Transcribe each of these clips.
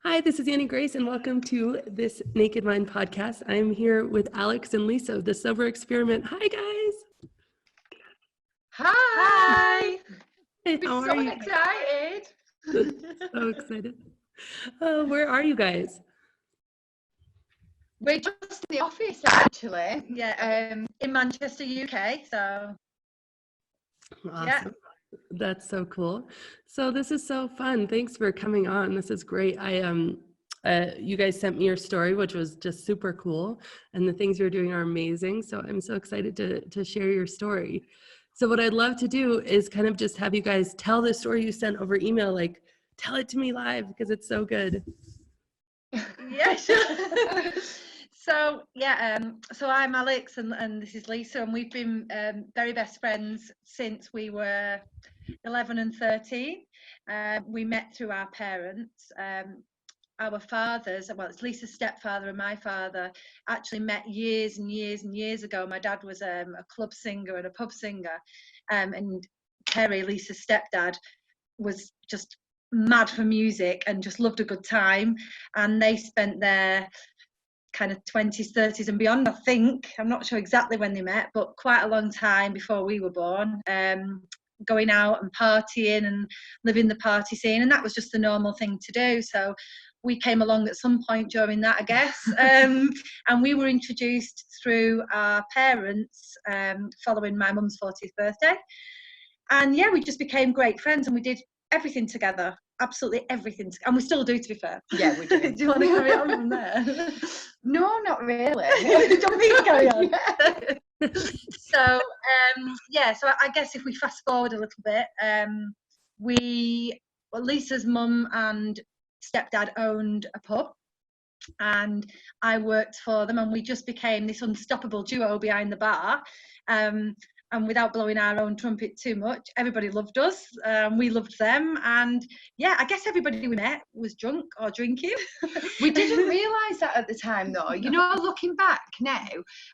Hi, this is Annie Grace, and welcome to this Naked Mind podcast. I'm here with Alex and Lisa of the Sobriety Experiment. Hi, guys. Hi. Hey, We're how so are you? excited. So excited. Where are you guys? We're just in the office, actually. Yeah, in Manchester, UK. So, Awesome. yeah. That's so cool. So this is so fun. Thanks for coming on. This is great. You guys sent me your story, which was just super cool, and the things you're doing are amazing. So I'm so excited to share your story. So what I'd love to do is kind of just have you guys tell the story you sent over email, like tell it to me live because it's so good. Yeah, sure. So I'm Alex and this is Lisa, and we've been very best friends since we were 11 and 13. We met through our parents. Our fathers, well, it's Lisa's stepfather and my father, actually met years and years and years ago. My dad was a club singer and a pub singer, and Terry, Lisa's stepdad, was just mad for music and just loved a good time. And they spent their kind of 20s, 30s and beyond, I think. I'm not sure exactly when they met, but quite a long time before we were born. Going out and partying and living the party scene, and that was just the normal thing to do. So we came along at some point during that, I guess, and we were introduced through our parents following my mum's 40th birthday. And yeah, we just became great friends, and we did everything together, absolutely everything, and we still do, to be fair. Yeah, we do. Do you want to carry on from there? No, not really. Don't need to carry on. So I guess if we fast forward a little bit, Lisa's mum and stepdad owned a pub, and I worked for them, and we just became this unstoppable duo behind the bar. And without blowing our own trumpet too much, everybody loved us, we loved them, and yeah, I guess everybody we met was drunk or drinking. We didn't realise that at the time, though. You know, looking back now,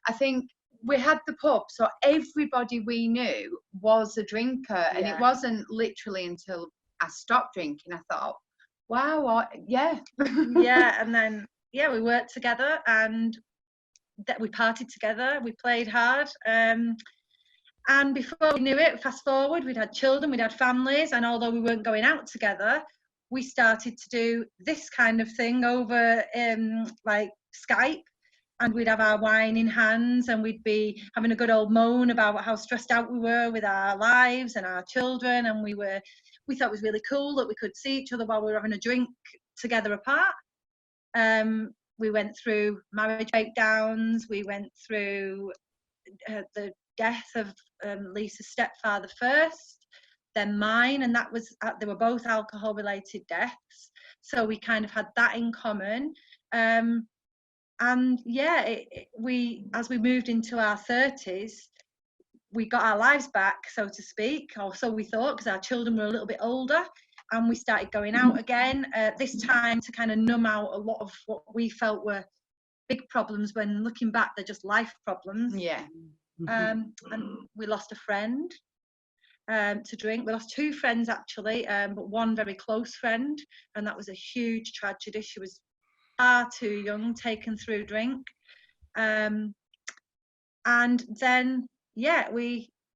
I think we had the pub, so everybody we knew was a drinker, and it wasn't literally until I stopped drinking I thought, wow, yeah. Yeah, and then we worked together, and that we partied together, we played hard. And before we knew it, fast forward, we'd had children, we'd had families, and although we weren't going out together, we started to do this kind of thing over like Skype, and we'd have our wine in hands, and we'd be having a good old moan about how stressed out we were with our lives and our children, and we thought it was really cool that we could see each other while we were having a drink together apart. We went through marriage breakdowns, we went through the death of Lisa's stepfather first, then mine, and that was they were both alcohol related deaths, so we kind of had that in common. And yeah, we as we moved into our 30s, we got our lives back, so to speak, or so we thought, because our children were a little bit older, and we started going out again, this time to kind of numb out a lot of what we felt were big problems, when looking back they're just life problems. Yeah. And we lost a friend to drink. We lost two friends actually, but one very close friend, and that was a huge tragedy. She was far too young, taken through drink. And then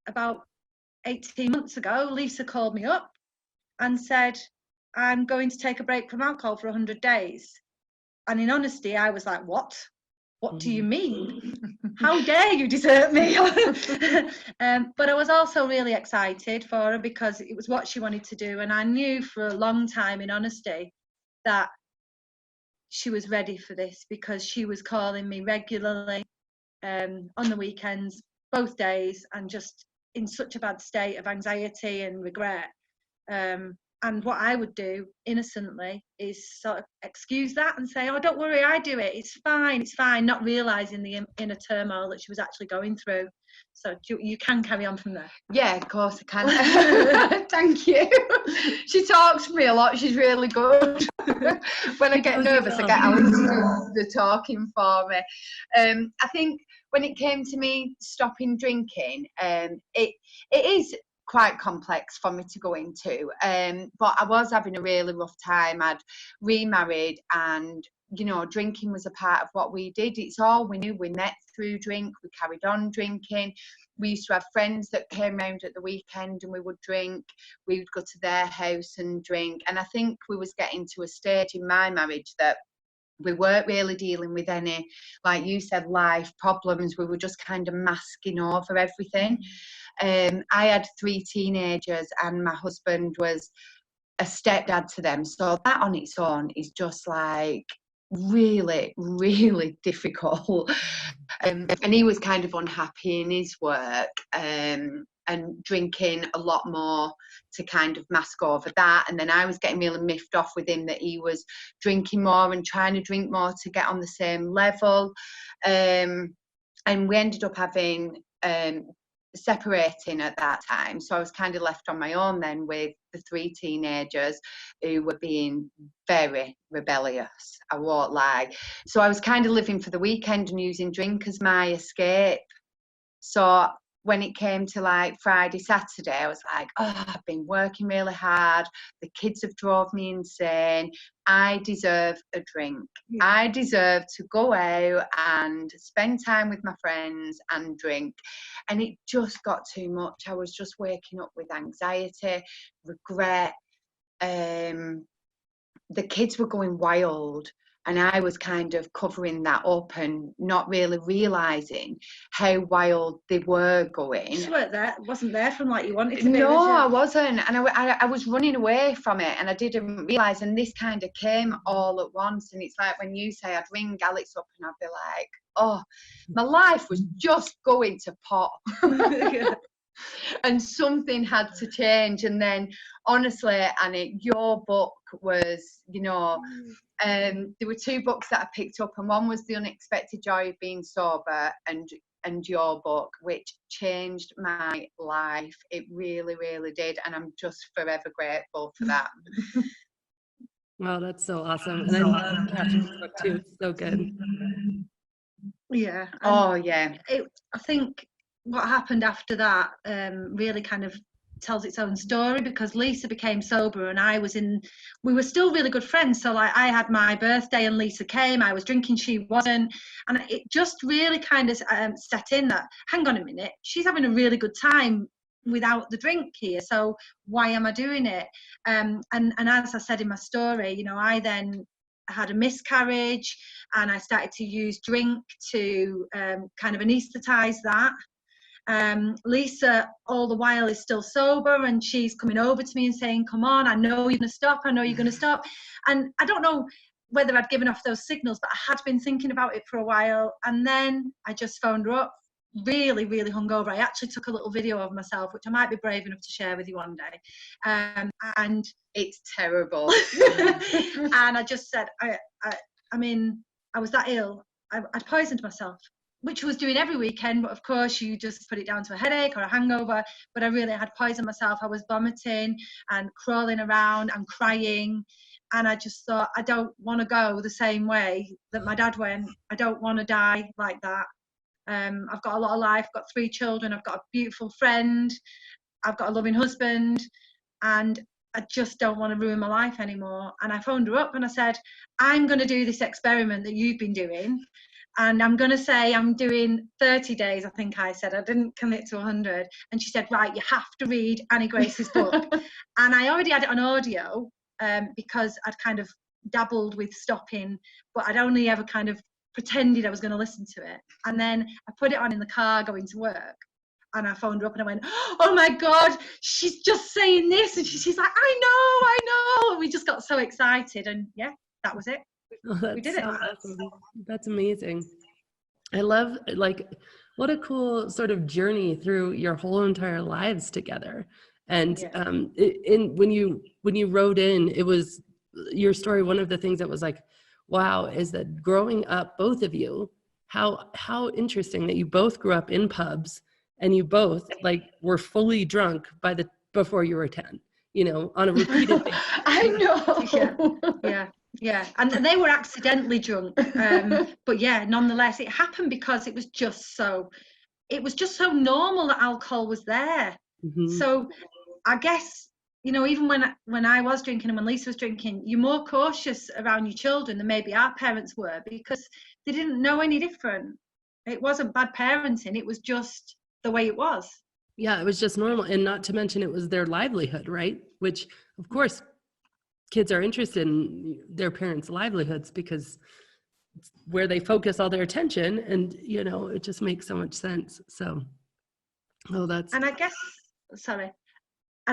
about 18 months ago, Lisa called me up and said, I'm going to take a break from alcohol for 100 days. And in honesty, I was like, what do you mean? How dare you desert me? But I was also really excited for her, because it was what she wanted to do, and I knew for a long time, in honesty, that she was ready for this, because she was calling me regularly on the weekends, both days, and just in such a bad state of anxiety and regret. And what I would do innocently is sort of excuse that and say, oh, don't worry, I do it, it's fine, not realising the inner turmoil that she was actually going through. So you can carry on from there. Yeah, of course I can. Thank you. She talks to me a lot, she's really good. When I get nervous, I get Alex to do the talking for me. I think when it came to me stopping drinking, it is quite complex for me to go into. But I was having a really rough time. I'd remarried, and drinking was a part of what we did. It's all we knew. We met through drink. We carried on drinking. We used to have friends that came round at the weekend and we would drink. We would go to their house and drink. And I think we was getting to a stage in my marriage that we weren't really dealing with any, like you said, life problems. We were just kind of masking over everything. I had 3 teenagers and my husband was a stepdad to them. So that on its own is just like really, really difficult. And he was kind of unhappy in his work, and drinking a lot more to kind of mask over that. And then I was getting really miffed off with him that he was drinking more and trying to drink more to get on the same level. And we ended up having separating at that time. So I was kind of left on my own then with the 3 teenagers who were being very rebellious, I won't lie. So I was kind of living for the weekend and using drink as my escape. So when it came to like Friday, Saturday, I was like, oh, I've been working really hard. The kids have drove me insane. I deserve a drink. Yeah. I deserve to go out and spend time with my friends and drink. And it just got too much. I was just waking up with anxiety, regret. The kids were going wild. And I was kind of covering that up and not really realising how wild they were going. You wasn't there from like you wanted to be. No, I wasn't. And I was running away from it and I didn't realise. And this kind of came all at once. And it's like when you say I'd ring Alex up and I'd be like, oh, my life was just going to pot. And something had to change. And then honestly, Annie, your book was, there were 2 books that I picked up, and one was The Unexpected Joy of Being Sober, and your book, which changed my life. It really, really did, and I'm just forever grateful for that. Wow, that's so awesome. And I love Catherine's book too. It's so good. Yeah. Oh, yeah. I think what happened after that really kind of tells its own story, because Lisa became sober and we were still really good friends. So like I had my birthday and Lisa came, I was drinking, she wasn't, and it just really kind of set in that, hang on a minute, she's having a really good time without the drink here, so why am I doing it? And as I said in my story, I then had a miscarriage and I started to use drink to kind of anesthetize that. Lisa all the while is still sober, and she's coming over to me and saying, come on, I know you're going to stop, I know you're going to stop. And I don't know whether I'd given off those signals, but I had been thinking about it for a while. And then I just phoned her up, really, really hungover. I actually took a little video of myself, which I might be brave enough to share with you one day. And it's terrible. And I just said, I mean, I was that ill. I'd poisoned myself, which I was doing every weekend, but of course you just put it down to a headache or a hangover. But I really had poisoned myself. I was vomiting and crawling around and crying. And I just thought, I don't want to go the same way that my dad went. I don't want to die like that. I've got a lot of life, I've got 3 children, I've got a beautiful friend, I've got a loving husband, and I just don't want to ruin my life anymore. And I phoned her up and I said, I'm going to do this experiment that you've been doing. And I'm going to say I'm doing 30 days, I think I said. I didn't commit to 100. And she said, right, you have to read Annie Grace's book. And I already had it on audio because I'd kind of dabbled with stopping, but I'd only ever kind of pretended I was going to listen to it. And then I put it on in the car going to work. And I phoned her up and I went, oh my God, she's just saying this. And she's like, I know. And we just got so excited. And yeah, that was it. We did it. Awesome. That's amazing. I love, like, what a cool sort of journey through your whole entire lives together. And when you wrote in, it was your story. One of the things that was like, wow, is that growing up, both of you, how interesting that you both grew up in pubs and you both like were fully drunk before you were 10, on a repeated basis. I know. Yeah. And they were accidentally drunk. But yeah, nonetheless, it happened because it was just so normal that alcohol was there. So I guess, you know, even when I was drinking and when Lisa was drinking, you're more cautious around your children than maybe our parents were, because they didn't know any different. It wasn't bad parenting, it was just the way it was. Yeah, it was just normal. And not to mention it was their livelihood, right? Which, of course, kids are interested in their parents' livelihoods because it's where they focus all their attention. And, you know, it just makes so much sense. So, that's... And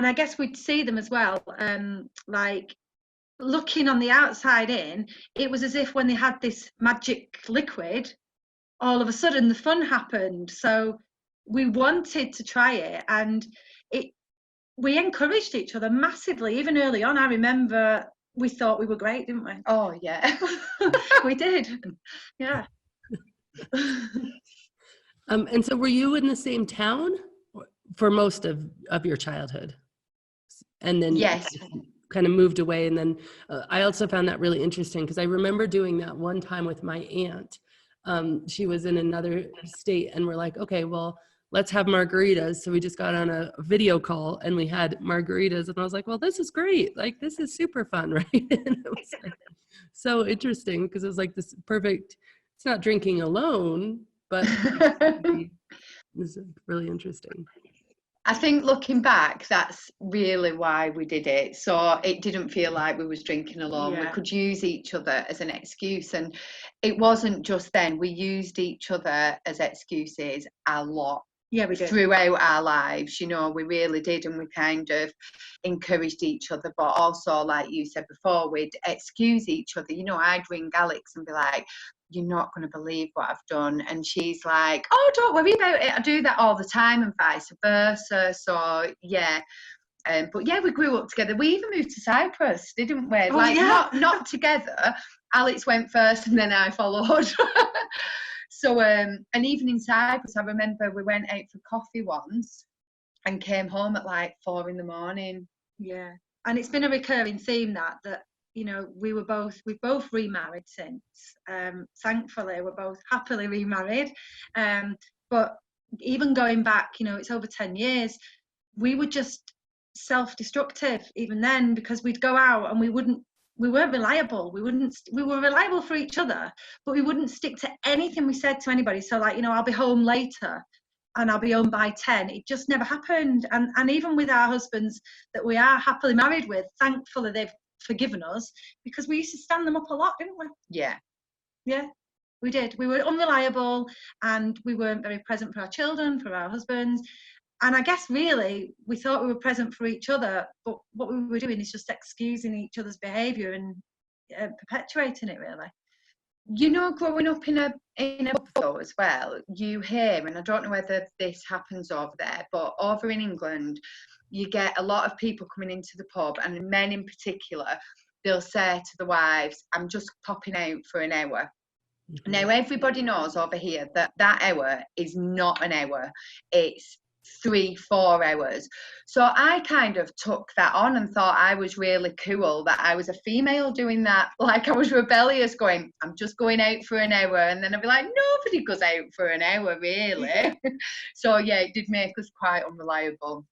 I guess we'd see them as well, like looking on the outside in, it was as if when they had this magic liquid, all of a sudden the fun happened. So we wanted to try it, and we encouraged each other massively. Even early on, I remember we thought we were great, didn't we? Oh yeah. We did. Yeah. And so were you in the same town for most of your childhood? And then yes, kind of moved away. And then I also found that really interesting because I remember doing that one time with my aunt. She was in another state and we're like, okay, well, let's have margaritas. So we just got on a video call and we had margaritas, and I was like, well, this is great. Like, this is super fun, right? And it was like so interesting because it was like this perfect, it's not drinking alone, but it was really interesting. I think looking back, that's really why we did it. So it didn't feel like we was drinking alone. We could use each other as an excuse. And it wasn't just then. We used each other as excuses a lot. Yeah, we did. Throughout our lives, you know, we really did. And we kind of encouraged each other. But also, like you said before, we'd excuse each other. You know, I'd ring Alex and be like, you're not going to believe what I've done. And she's like, oh, don't worry about it. I do that all the time, and vice versa. So, yeah. But yeah, we grew up together. We even moved to Cyprus, didn't we? Oh, like, yeah. not together. Alex went first and then I followed. So, and even in Cyprus, I remember we went out for coffee once and came home at like 4 a.m. Yeah. And it's been a recurring theme that, you know, we've both remarried since. Thankfully, we're both happily remarried. But even going back, you know, it's over 10 years, we were just self-destructive even then, because we'd go out and we weren't reliable. We were reliable for each other, but we wouldn't stick to anything we said to anybody. So, like, you know, I'll be home later and I'll be home by 10. It just never happened. And even with our husbands that we are happily married with, thankfully they've forgiven us, because we used to stand them up a lot, didn't we? Yeah We did. We were unreliable and we weren't very present for our children, for our husbands. And I guess really we thought we were present for each other, but what we were doing is just excusing each other's behaviour and perpetuating it, really. You know, growing up in a bubble as well, you hear, and I don't know whether this happens over there, but over in England, you get a lot of people coming into the pub, and men in particular, they'll say to the wives, I'm just popping out for an hour. Mm-hmm. Now, everybody knows over here that hour is not an hour. It's 3-4 hours. So I kind of took that on and thought I was really cool that I was a female doing that. Like, I was rebellious, going, I'm just going out for an hour. And then I'd be like, nobody goes out for an hour, really. So yeah, it did make us quite unreliable.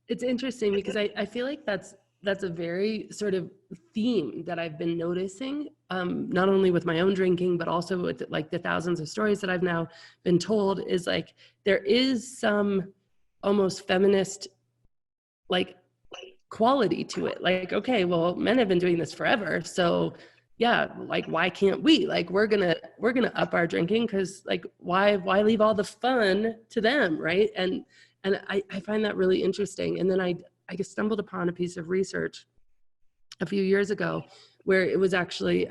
It's interesting because I feel like that's a very sort of theme that I've been noticing, not only with my own drinking, but also with like the thousands of stories that I've now been told, is like there is some almost feminist like quality to it. Like, okay, well, men have been doing this forever, so yeah, like, why can't we? Like, we're gonna up our drinking, because like, why leave all the fun to them, right? And I find that really interesting. And then I stumbled upon a piece of research a few years ago where it was actually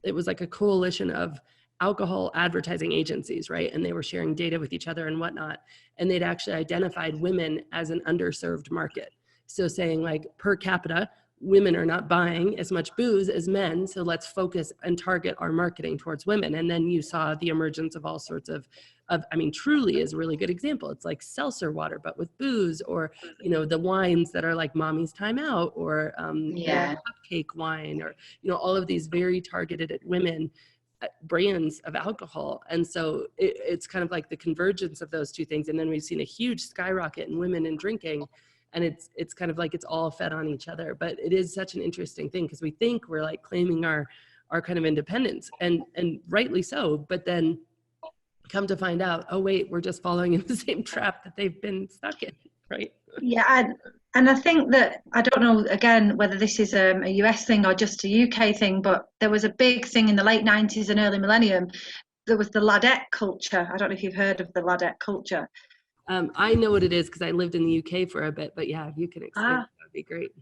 it was like a coalition of alcohol advertising agencies, right? And they were sharing data with each other and whatnot. And they'd actually identified women as an underserved market. So saying, like, per capita, women are not buying as much booze as men, so let's focus and target our marketing towards women. And then you saw the emergence of all sorts of I mean, Truly is a really good example. It's like seltzer water, but with booze, or, you know, the wines that are like Mommy's Time Out, or cupcake wine, or, you know, all of these very targeted at women brands of alcohol. And so it's kind of like the convergence of those two things. And then we've seen a huge skyrocket in women in drinking. And it's kind of like it's all fed on each other. But it is such an interesting thing because we think we're like claiming our kind of independence, and rightly so. But then come to find out, oh wait, we're just following in the same trap that they've been stuck in, right? Yeah, and I think that, I don't know, again, whether this is a US thing or just a UK thing, but there was a big thing in the late 90s and early millennium. There was the ladette culture. I don't know if you've heard of the ladette culture. I know what it is because I lived in the UK for a bit, but yeah, if you can explain, that would be great.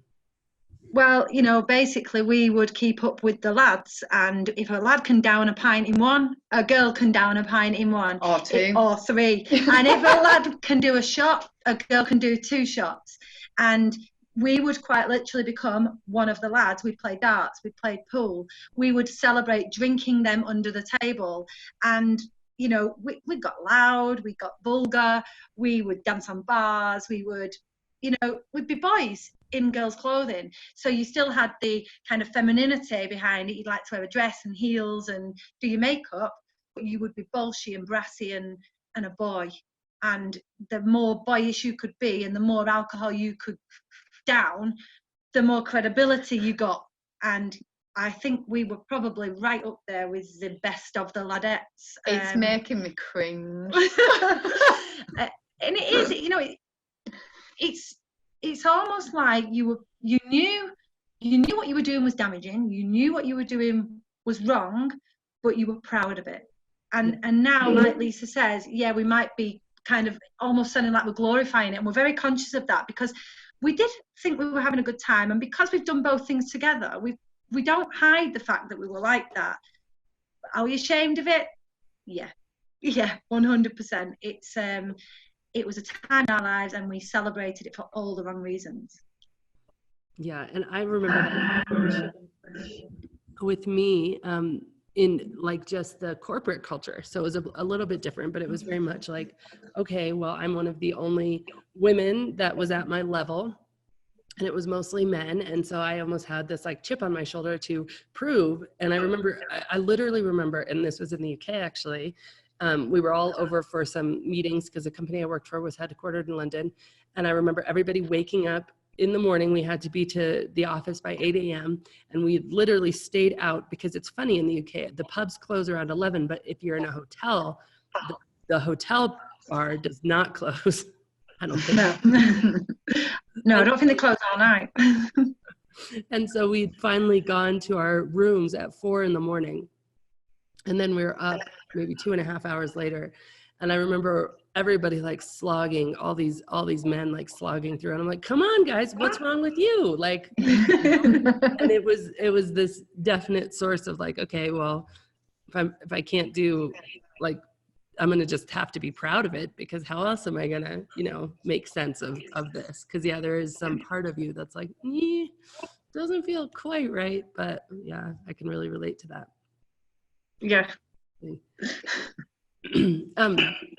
Well, you know, basically we would keep up with the lads, and if a lad can down a pint in one, a girl can down a pint in one, or two, or three. And if a lad can do a shot, a girl can do 2 shots. And we would quite literally become one of the lads. We'd play darts, we'd play pool, we would celebrate drinking them under the table. And you know, we got loud, we got vulgar, we would dance on bars, we would, you know, we'd be boys in girls' clothing. So you still had the kind of femininity behind it. You'd like to wear a dress and heels and do your makeup, but you would be bolshy and brassy and a boy. And the more boyish you could be and the more alcohol you could down, the more credibility you got. And I think we were probably right up there with the best of the ladettes. It's making me cringe. And it is, you know, it's almost like you knew what you were doing was damaging, you knew what you were doing was wrong, but you were proud of it. And now, like Lisa says, yeah, we might be kind of almost sounding like we're glorifying it, and we're very conscious of that because we did think we were having a good time, and because we've done both things together, we don't hide the fact that we were like that. Are we ashamed of it? Yeah, 100%. It was a time in our lives, and we celebrated it for all the wrong reasons. Yeah, and I remember that with me in like just the corporate culture. So it was a little bit different, but it was very much like, okay, well, I'm one of the only women that was at my level, and it was mostly men. And so I almost had this like chip on my shoulder to prove. And I remember, I literally remember, and this was in the UK actually, we were all over for some meetings because the company I worked for was headquartered in London. And I remember everybody waking up in the morning. We had to be to the office by 8 a.m. And we literally stayed out because it's funny in the UK, the pubs close around 11, but if you're in a hotel, the hotel bar does not close. I don't think. No, I don't think they close all night. And so we'd finally gone to our rooms at 4 a.m. And then we were up maybe 2.5 hours later. And I remember everybody like slogging, all these men like slogging through. And I'm like, come on guys, what's wrong with you? Like, and it was this definite source of like, okay, well, if I can't do, like, I'm going to just have to be proud of it, because how else am I going to, you know, make sense of this? Because yeah, there is some part of you that's like, doesn't feel quite right. But yeah, I can really relate to that. Yeah.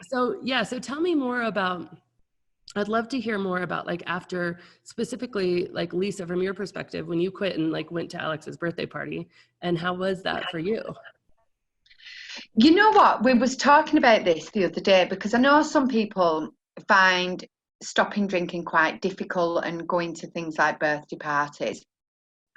So tell me more about, I'd love to hear more about like after, specifically like Lisa, from your perspective, when you quit and like went to Alex's birthday party, and how was that for you? You know what, we was talking about this the other day, because I know some people find stopping drinking quite difficult and going to things like birthday parties.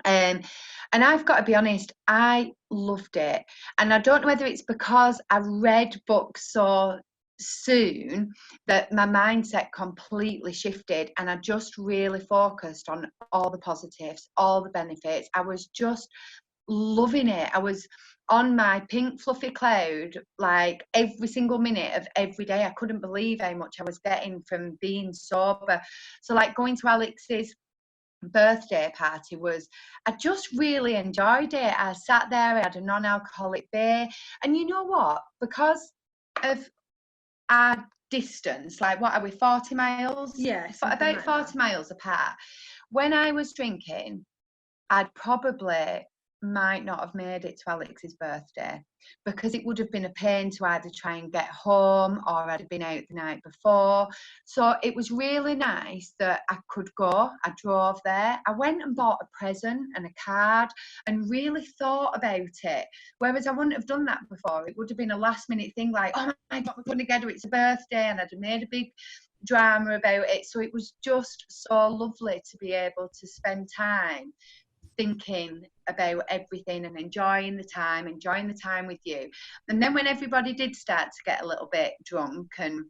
And I've got to be honest, I loved it. And I don't know whether it's because I read books so soon that my mindset completely shifted, and I just really focused on all the positives, all the benefits. I was just loving it. I was on my pink fluffy cloud like every single minute of every day. I couldn't believe how much I was getting from being sober. So like going to Alex's birthday party I just really enjoyed it. I sat there, I had a non-alcoholic beer, and you know what, because of our distance, like what are we, 40 miles? Yeah, about 40 miles apart. When I was drinking, I'd probably might not have made it to Alex's birthday, because it would have been a pain to either try and get home, or I'd have been out the night before. So it was really nice that I could go. I drove there. I went and bought a present and a card and really thought about it. Whereas I wouldn't have done that before. It would have been a last minute thing like, oh my God, we're going together, it's a birthday, and I'd have made a big drama about it. So it was just so lovely to be able to spend time thinking about everything and enjoying the time with you. And then when everybody did start to get a little bit drunk and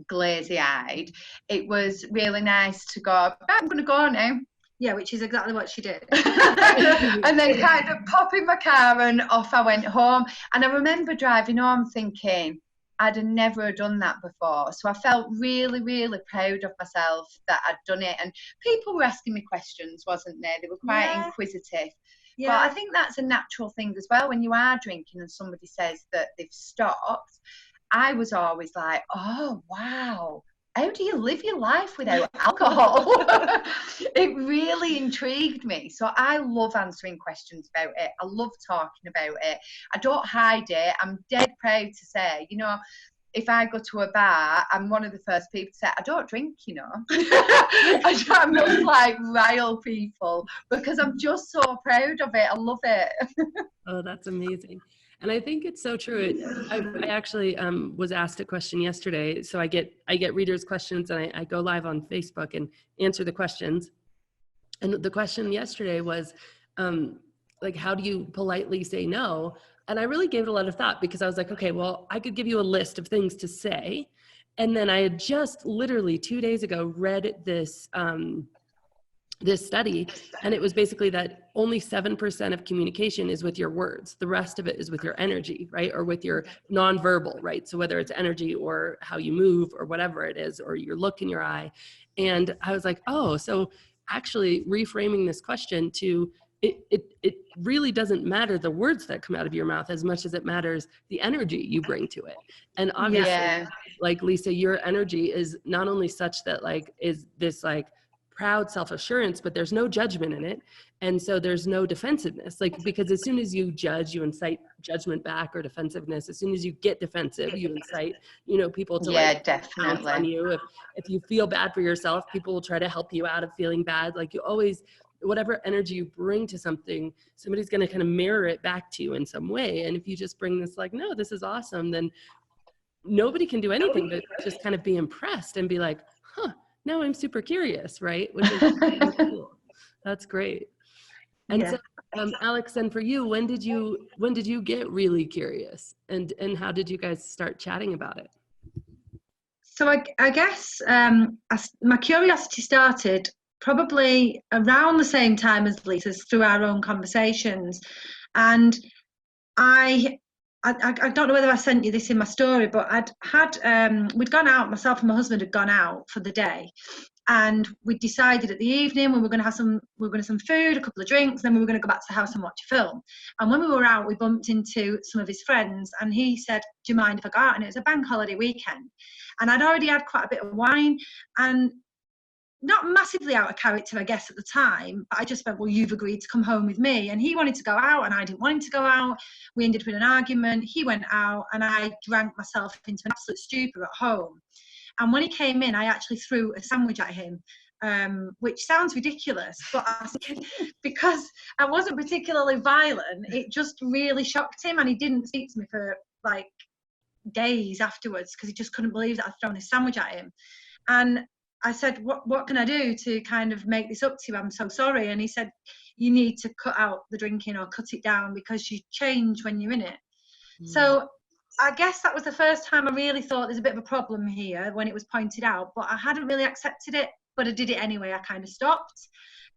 glazy eyed, it was really nice to go, right, I'm going to go now. Yeah, which is exactly what she did. And then kind of pop in my car and off I went home. And I remember driving home thinking, I'd have never done that before. So I felt really, really proud of myself that I'd done it. And people were asking me questions, wasn't they? They were quite inquisitive. Yeah. But I think that's a natural thing as well. When you are drinking and somebody says that they've stopped, I was always like, oh, wow. How do you live your life without alcohol? It really intrigued me. So I love answering questions about it. I love talking about it. I don't hide it. I'm dead proud to say, you know, if I go to a bar, I'm one of the first people to say, I don't drink, you know. I must like rile people because I'm just so proud of it. I love it. Oh, that's amazing. And I think it's so true. I actually was asked a question yesterday. So I get readers' questions, and I go live on Facebook and answer the questions. And the question yesterday was, like, how do you politely say no? And I really gave it a lot of thought, because I was like, okay, well, I could give you a list of things to say. And then I had just literally 2 days ago read this study, and it was basically that only 7% of communication is with your words. The rest of it is with your energy, right? Or with your nonverbal, right? So whether it's energy or how you move or whatever it is, or your look in your eye. And I was like, oh, so actually reframing this question to, it really doesn't matter the words that come out of your mouth as much as it matters the energy you bring to it. And obviously, like Lisa, your energy is not only such that like is this like proud self-assurance, but there's no judgment in it. And so there's no defensiveness, like, because as soon as you judge, you incite judgment back or defensiveness. As soon as you get defensive, you incite, you know, people to pounce on you. If you feel bad for yourself, people will try to help you out of feeling bad. Like, you always, whatever energy you bring to something, somebody's going to kind of mirror it back to you in some way. And if you just bring this like, no, this is awesome, then nobody can do anything but just kind of be impressed and be like, huh, now I'm super curious, right? Which is cool. That's great. And so, Alex, and for you, when did you get really curious, and how did you guys start chatting about it? So I guess my curiosity started probably around the same time as Lisa's, through our own conversations. And I don't know whether I sent you this in my story, but we'd gone out, myself and my husband had gone out for the day, and we decided at the evening we were going to have some food, a couple of drinks, then we were going to go back to the house and watch a film. And when we were out, we bumped into some of his friends, and he said, do you mind if I go out? And it was a bank holiday weekend, and I'd already had quite a bit of wine, and not massively out of character, I guess, at the time, but I just went, well, you've agreed to come home with me. And he wanted to go out, and I didn't want him to go out. We ended up in an argument. He went out, and I drank myself into an absolute stupor at home. And when he came in, I actually threw a sandwich at him, which sounds ridiculous, but because I wasn't particularly violent, it just really shocked him, and he didn't speak to me for like days afterwards, because he just couldn't believe that I'd thrown a sandwich at him. And I said, what can I do to kind of make this up to you? I'm so sorry. And he said, you need to cut out the drinking or cut it down, because you change when you're in it. So I guess that was the first time I really thought there's a bit of a problem here, when it was pointed out, but I hadn't really accepted it, but I did it anyway. I kind of stopped.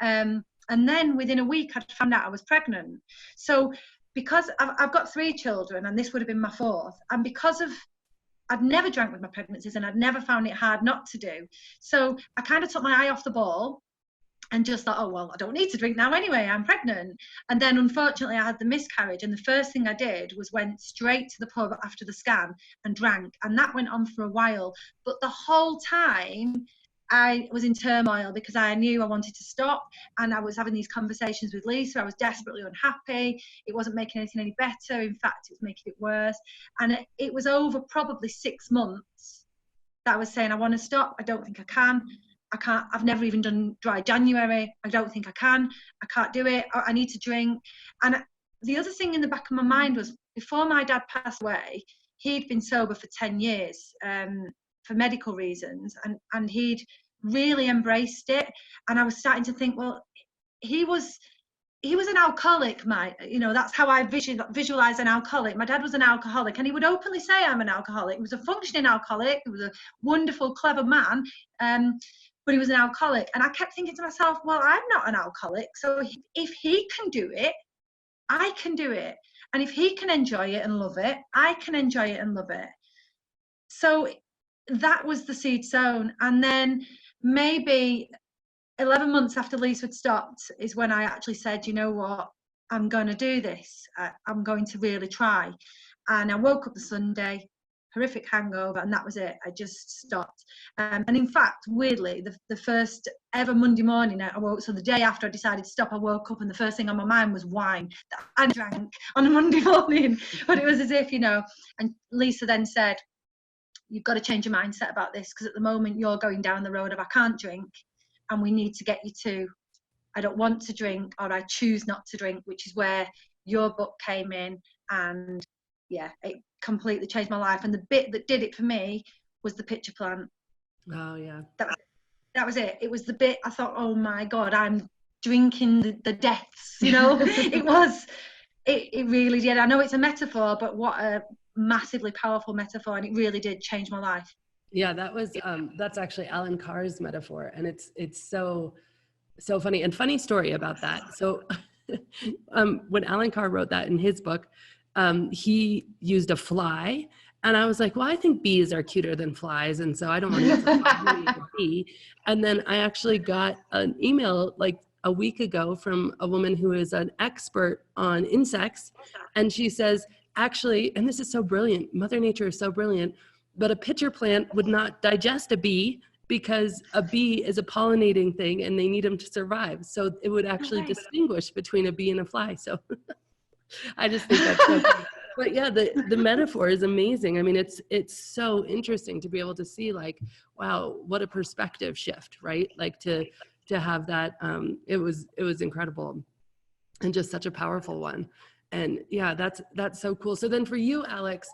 And then within a week, I'd found out I was pregnant. So because I've got 3 children, and this would have been my 4th, and because of I'd never drank with my pregnancies, and I'd never found it hard not to do. So I kind of took my eye off the ball and just thought, oh, well, I don't need to drink now anyway, I'm pregnant. And then unfortunately I had the miscarriage, and the first thing I did was went straight to the pub after the scan and drank, and that went on for a while. But the whole time I was in turmoil because I knew I wanted to stop, and I was having these conversations with Lisa. I was desperately unhappy. It wasn't making anything any better. In fact, it was making it worse. And it was over probably 6 months that I was saying, I want to stop. I don't think I can. I can't. I've never even done dry January. I don't think I can. I can't do it. I need to drink. And the other thing in the back of my mind was, before my dad passed away, he'd been sober for 10 years for medical reasons, and he'd really embraced it. And I was starting to think, well, he was an alcoholic, that's how I visualize an alcoholic. My dad was an alcoholic, and he would openly say, I'm an alcoholic. He was a functioning alcoholic. He was a wonderful, clever man, but he was an alcoholic. And I kept thinking to myself, well, I'm not an alcoholic, so if he can do it, I can do it. And if he can enjoy it and love it, I can enjoy it and love it. So that was the seed sown. And then maybe 11 months after Lisa had stopped is when I actually said, you know what, I'm going to do this. I'm going to really try. And I woke up the Sunday, horrific hangover, and that was it. I just stopped. And in fact, weirdly, the first ever Monday morning I woke, so the day after I decided to stop, I woke up and the first thing on my mind was wine that I drank on a Monday morning. But it was as if, and Lisa then said, you've got to change your mindset about this, because at the moment you're going down the road of I can't drink, and we need to get you to I don't want to drink, or I choose not to drink, which is where your book came in. And yeah, it completely changed my life. And the bit that did it for me was the pitcher plant. Oh yeah, that was it. It was the bit I thought, oh my God, I'm drinking the deaths, it really did. I know it's a metaphor, but what a massively powerful metaphor, and it really did change my life. Yeah, that was that's actually Alan Carr's metaphor, and it's so funny. And funny story about that. So when Alan Carr wrote that in his book, he used a fly, and I was like, well, I think bees are cuter than flies, and so I don't want to use a fly, I'm gonna use a bee. And then I actually got an email like a week ago from a woman who is an expert on insects, and she says, actually, and this is so brilliant, Mother Nature is so brilliant, but a pitcher plant would not digest a bee, because a bee is a pollinating thing and they need them to survive. So it would actually distinguish between a bee and a fly. So I just think that's so funny. But yeah, the metaphor is amazing. I mean, it's so interesting to be able to see, like, wow, what a perspective shift, right? Like to have that, it was incredible, and just such a powerful one. And yeah, that's so cool. So then for you, Alex,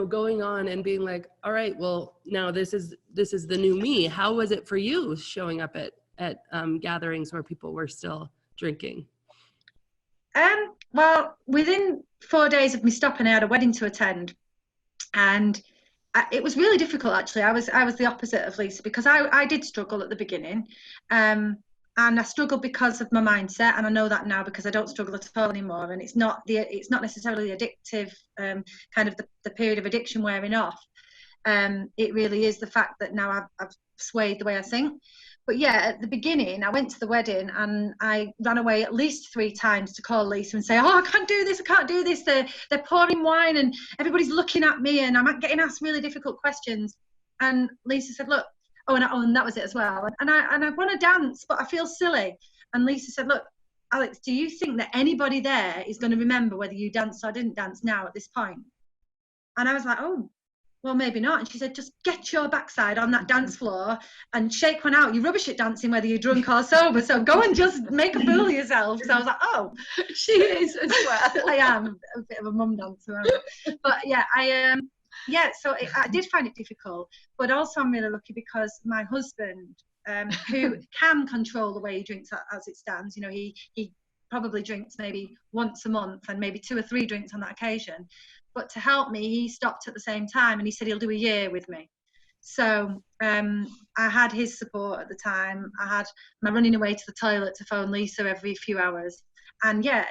going on and being like, all right, well, now this is the new me. How was it for you showing up at gatherings where people were still drinking? Well, within 4 days of me stopping, I had a wedding to attend, and it was really difficult, actually. I was the opposite of Lisa, because I did struggle at the beginning, and I struggled because of my mindset, and I know that now because I don't struggle at all anymore. And it's not necessarily addictive, kind of the period of addiction wearing off. It really is the fact that now I've swayed the way I think. But yeah, at the beginning, I went to the wedding and I ran away at least 3 times to call Lisa and say, oh, I can't do this, I can't do this. They're pouring wine and everybody's looking at me and I'm getting asked really difficult questions. And Lisa said, look, and that was it as well. And I want to dance, but I feel silly. And Lisa said, look, Alex, do you think that anybody there is going to remember whether you danced or didn't dance now at this point? And I was like, oh, well, maybe not. And she said, just get your backside on that dance floor and shake one out. You're rubbish at dancing, whether you're drunk or sober. So go and just make a fool of yourself. So I was like, oh, she is as well. I am a bit of a mum dancer. But yeah, so I did find it difficult. But also I'm really lucky because my husband, who can control the way he drinks as it stands, he probably drinks maybe once a month and maybe 2 or 3 drinks on that occasion. But to help me, he stopped at the same time and he said he'll do a year with me. So I had his support at the time. I had my running away to the toilet to phone Lisa every few hours. And yeah,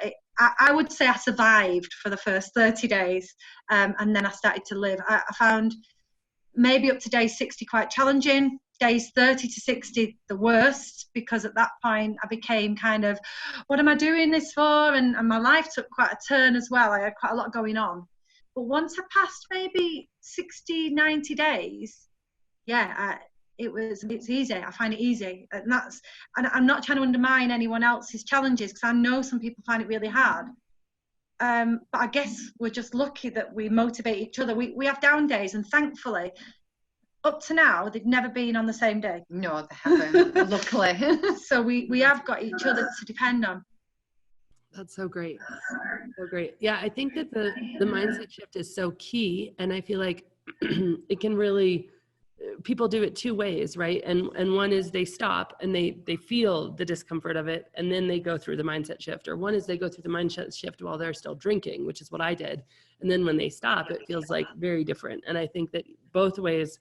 I would say I survived for the first 30 days. And then I started to live. I found maybe up to day 60 quite challenging. Days 30 to 60 the worst, because at that point I became kind of, what am I doing this for? And my life took quite a turn as well. I had quite a lot going on. But once I passed maybe 60, 90 days, yeah, it's easy. I find it easy, and I'm not trying to undermine anyone else's challenges, because I know some people find it really hard. But I guess we're just lucky that we motivate each other. We have down days, and thankfully, up to now, they've never been on the same day. No, they haven't, luckily. So we have got each other to depend on. That's so great. So great. Yeah, I think that the mindset shift is so key. And I feel like it can really, people do it two ways, right? And one is they stop and they feel the discomfort of it, and then they go through the mindset shift. Or one is they go through the mindset shift while they're still drinking, which is what I did. And then when they stop, it feels like very different. And I think that both ways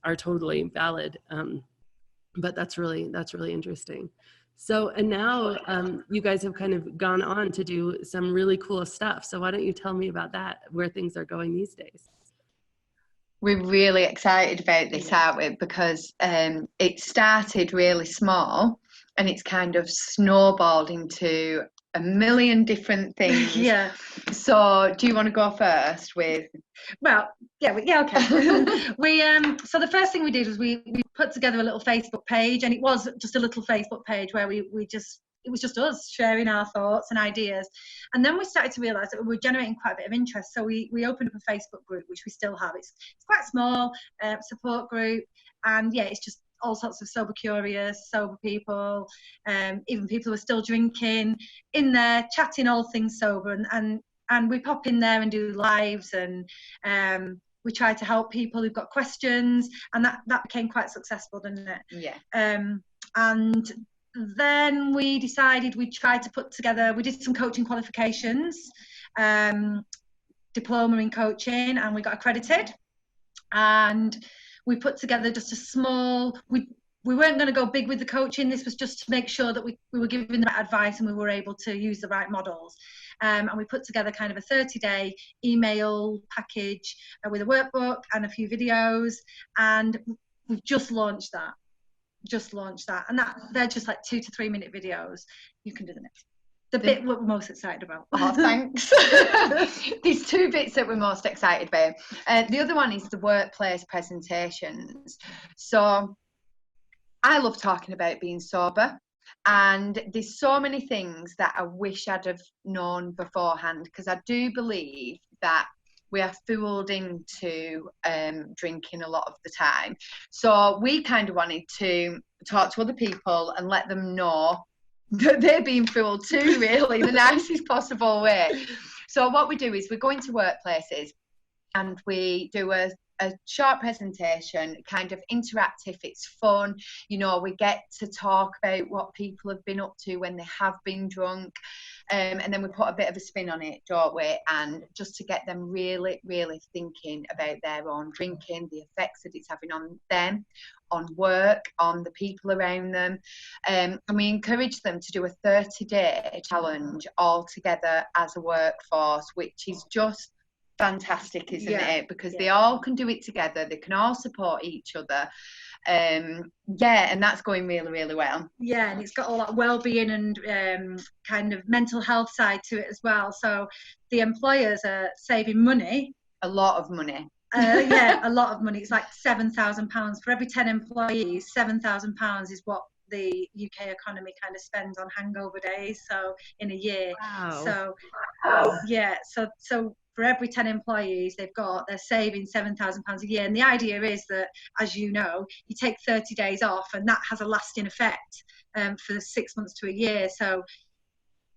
are totally valid. But that's really interesting. So, and now you guys have kind of gone on to do some really cool stuff. So why don't you tell me about that, where things are going these days? We're really excited about this, aren't we? Because it started really small and it's kind of snowballed into a million different things. Yeah. So do you want to go first with? Well, okay. So the first thing we did was we put together a little Facebook page, and it was just a little Facebook page where it was just us sharing our thoughts and ideas. And then we started to realize that we were generating quite a bit of interest. So we opened up a Facebook group, which we still have. It's quite small, support group. And yeah, it's just all sorts of sober curious, sober people, even people who are still drinking in there, chatting all things sober. And we pop in there and do lives, and we try to help people who've got questions. And that became quite successful, didn't it? Yeah. And then we decided we'd try to put together, we did some coaching qualifications, diploma in coaching, and we got accredited. And we put together just a small, we weren't going to go big with the coaching. This was just to make sure that we were giving the right advice and we were able to use the right models. And we put together kind of a 30-day email package with a workbook and a few videos. And we've just launched that. And they're just like 2 to 3 minute videos. You can do the next. The bit we're most excited about. Oh, thanks. These 2 bits that we're most excited about. The other one is the workplace presentations. So I love talking about being sober, and there's so many things that I wish I'd have known beforehand, because I do believe that we are fooled into drinking a lot of the time. So we kind of wanted to talk to other people and let them know that they're being fooled too, really, the nicest possible way. So what we do is we go into workplaces and we do a short presentation, kind of interactive. It's fun, you know, we get to talk about what people have been up to when they have been drunk, and then we put a bit of a spin on it, don't we? And just to get them really, really thinking about their own drinking, the effects that it's having on them, on work, on the people around them, and we encourage them to do a 30-day challenge all together as a workforce, which is just fantastic, isn't it? Because they all can do it together, they can all support each other, and that's going really, really well. Yeah, and it's got all that well-being and kind of mental health side to it as well. So the employers are saving money, a lot of money. A lot of money. It's like £7,000 for every 10 employees. £7,000 is what the UK economy kind of spends on hangover days, so in a year. Wow. So for every 10 employees they're saving £7,000 a year. And the idea is that, as you know, you take 30 days off, and that has a lasting effect for 6 months to a year. So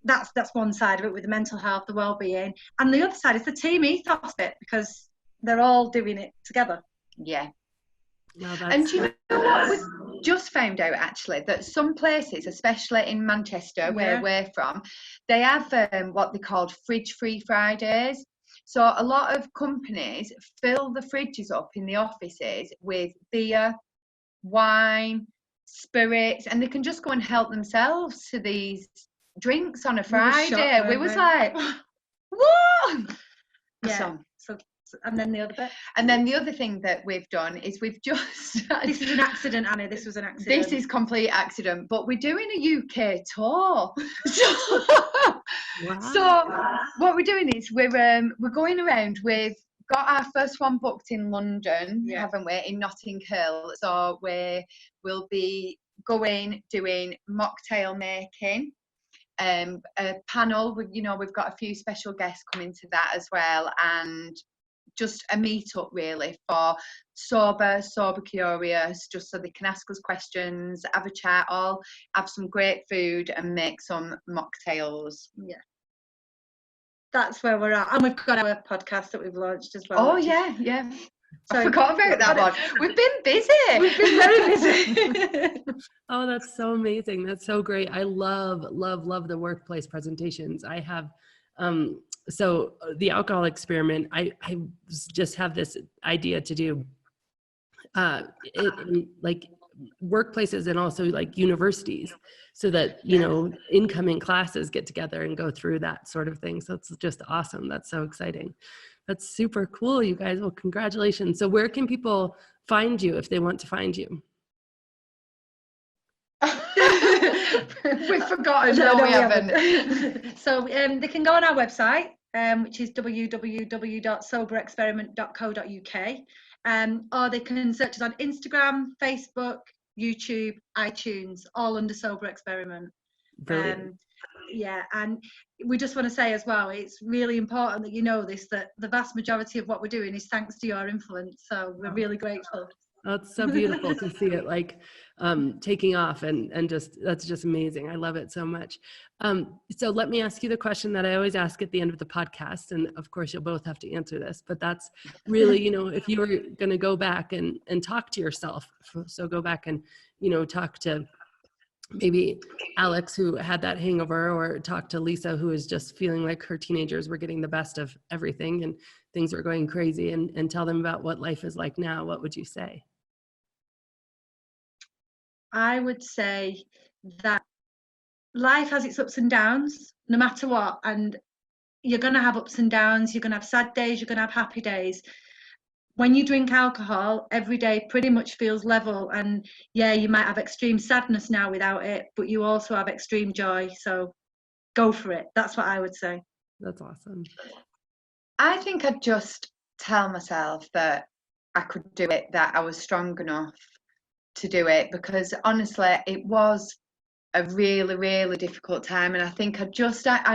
that's one side of it, with the mental health, the well-being. And the other side is the team ethos bit, because they're all doing it together. Yeah. No, and do you know what we've just found out, actually, that some places, especially in Manchester, where we're from, they have what they called fridge-free Fridays. So a lot of companies fill the fridges up in the offices with beer, wine, spirits, and they can just go and help themselves to these drinks on a Friday. We was like, what? Yeah. And then the other bit. And then the other thing that we've done is we've just... This is an accident, Annie. This was an accident. This is complete accident. But we're doing a UK tour. So what we're doing is we're going around with got our first one booked in London, haven't we, in Notting Hill. So we will be doing mocktail making, a panel. We've got a few special guests coming to that as well, and just a meet-up really for sober curious, just so they can ask us questions, have a chat, all have some great food and make some mocktails. Yeah, that's where we're at. And we've got our podcast that we've launched as well. Oh yeah. So I forgot about that one. We've been busy. We've been very busy. Oh, that's so amazing. That's so great. I love the workplace presentations. I have, so the alcohol experiment, I just have this idea to do in like workplaces and also like universities, so that, incoming classes get together and go through that sort of thing. So it's just awesome. That's so exciting. That's super cool, you guys. Well, congratulations. So where can people find you if they want to find you? We've forgotten. No, we haven't. So they can go on our website, which is www.soberexperiment.co.uk, or they can search us on Instagram, Facebook, YouTube, iTunes, all under Sober Experiment. Brilliant. And we just want to say as well, it's really important that you know this, that the vast majority of what we're doing is thanks to your influence. So we're really grateful. Oh, it's so beautiful to see it like taking off, and just, that's just amazing. I love it so much. So let me ask you the question that I always ask at the end of the podcast. And of course you'll both have to answer this, but that's really, if you were going to go back and talk to yourself, so go back and, talk to maybe Alex, who had that hangover, or talk to Lisa, who is just feeling like her teenagers were getting the best of everything and things were going crazy, and tell them about what life is like now, what would you say? I would say that life has its ups and downs, no matter what. And you're going to have ups and downs. You're going to have sad days. You're going to have happy days. When you drink alcohol, every day pretty much feels level. And yeah, you might have extreme sadness now without it, but you also have extreme joy. So go for it. That's what I would say. That's awesome. I think I'd just tell myself that I could do it, that I was strong enough to do it, because honestly, it was a really, really difficult time. And I think I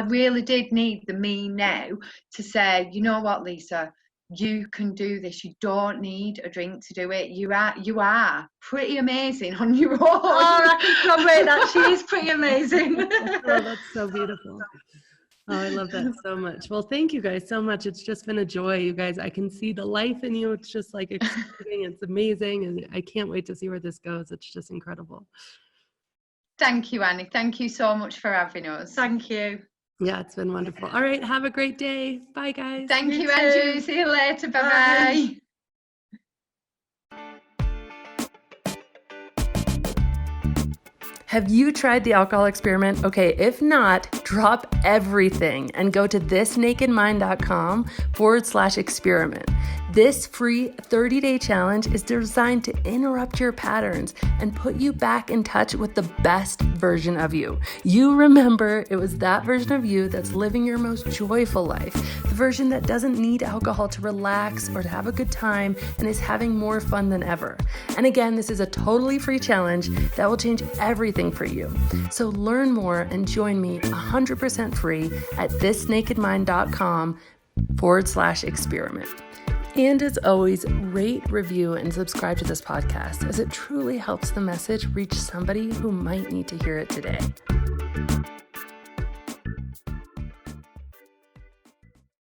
really did need the me now to say, you know what, Lisa, you can do this. You don't need a drink to do it. You are pretty amazing on your own. Oh, I can corroborate that. She is pretty amazing. Oh, that's so beautiful. Oh, I love that so much. Well, thank you guys so much. It's just been a joy, you guys. I can see the life in you. It's just like exciting. It's amazing. And I can't wait to see where this goes. It's just incredible. Thank you, Annie. Thank you so much for having us. Thank you. Yeah, it's been wonderful. All right. Have a great day. Bye, guys. Thank you, Andrew. See you later. Bye-bye. Have you tried the alcohol experiment? Okay, if not, drop everything and go to thisnakedmind.com/experiment. This free 30-day challenge is designed to interrupt your patterns and put you back in touch with the best version of you. You remember it was that version of you that's living your most joyful life, the version that doesn't need alcohol to relax or to have a good time and is having more fun than ever. And again, this is a totally free challenge that will change everything for you. So learn more and join me 100% free at thisnakedmind.com/experiment. And as always, rate, review, and subscribe to this podcast, as it truly helps the message reach somebody who might need to hear it today.